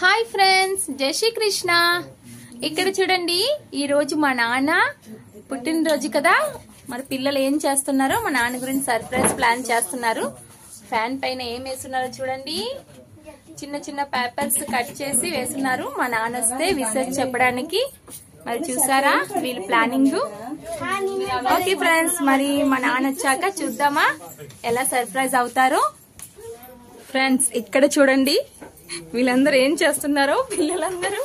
Hi friends, జై శ్రీ కృష్ణ. ఇక్కడ చూడండి, ఈ రోజు మా నాన్న పుట్టినరోజు కదా. మరి పిల్లలు ఏం చేస్తున్నారో మా నాన్న గురించి సర్ప్రైజ్ ప్లాన్ చేస్తున్నారు. ఫ్యాన్ పైన ఏం వేస్తున్నారో చూడండి. చిన్న చిన్న పేపర్స్ కట్ చేసి వేస్తున్నారు. మా నాన్న వస్తే విషెస్ చెప్పడానికి. మరి చూసారా వీళ్ళు ప్లానింగ్. ఓకే ఫ్రెండ్స్, మరి మా నాన్న వచ్చాక చూద్దామా ఎలా సర్ప్రైజ్ అవుతారో. ఫ్రెండ్స్ ఇక్కడ చూడండి, వీళ్ళందరూ ఏం చేస్తున్నారో పిల్లలందరూ.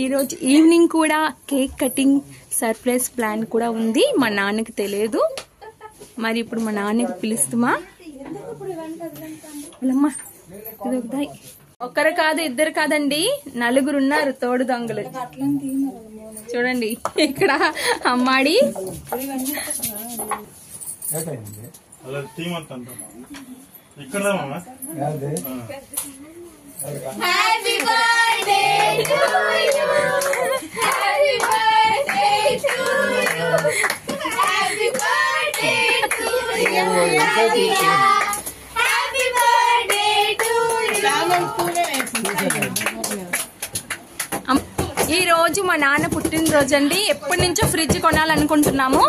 ఈరోజు ఈవినింగ్ కూడా కేక్ కటింగ్ సర్ప్రైజ్ ప్లాన్ కూడా ఉంది. మా నాన్నకి తెలియదు. మరి ఇప్పుడు మా నాన్నకి పిలుస్తుమా. ఒక్కరు కాదు, ఇద్దరు కాదండి, నలుగురు ఉన్నారు తోడు దొంగలు. చూడండి ఇక్కడ అమ్మాడి Happy birthday to you. Happy birthday to you. Happy birthday to you. Happy birthday to you. ఈ రోజు మా నాన్న పుట్టినరోజు అండి. ఎప్పటి నుంచో ఫ్రిడ్జ్ కొనాలనుకుంటున్నాము.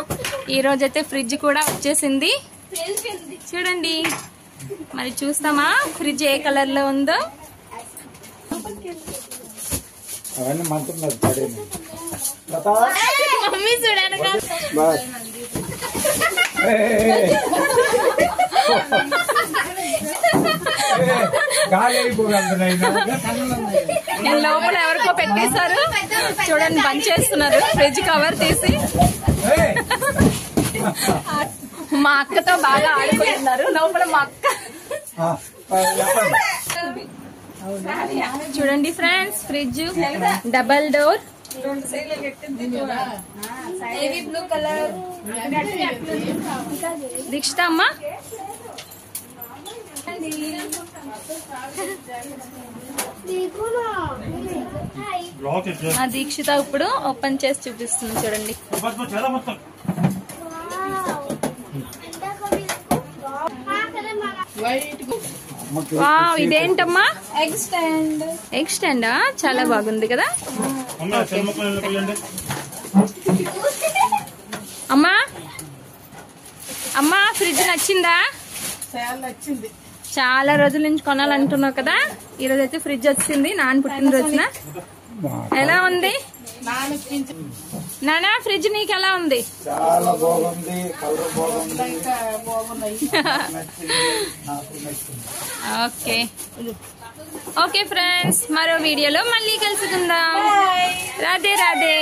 ఈ రోజైతే ఫ్రిడ్జ్ కూడా వచ్చేసింది. చూడండి, మరి చూస్తామా ఫ్రిడ్జ్ ఏ కలర్ లో ఉందో. మమ్మీ చూడండి, లోపల ఎవరికో పెట్టేశారు. చూడండి, బంద్ చేస్తున్నారు ఫ్రిడ్జ్ కవర్ తీసి. మా అక్కతో బాగా ఆడుకుంటున్నారు లోపల. మా అక్క చూడండి friends, fridge double door, blue colour. Dikshita అమ్మ, దీక్షిత ఇప్పుడు ఓపెన్ చేసి చూపిస్తుంది. చూడండి, ఇదేంటమ్మా? Egg stand. ఎగ్ స్టాండా? చాలా బాగుంది కదా. అమ్మా అమ్మా, ఫ్రిడ్జ్ నచ్చిందా? చాలా రోజుల నుంచి కొనాలంటున్నావు కదా. ఈ రోజు అయితే ఫ్రిడ్జ్ వచ్చింది నాన్న పుట్టినరోజున. ఎలా ఉంది నానా ఫ్రిడ్జ్? నీకు ఎలా ఉంది? చాలా బాగుంది, కలర్ బాగుంది. ఓకే ఓకే ఫ్రెండ్స్, మరో వీడియోలో మళ్ళీ కలుసుకుందాం. రాధే రాధే.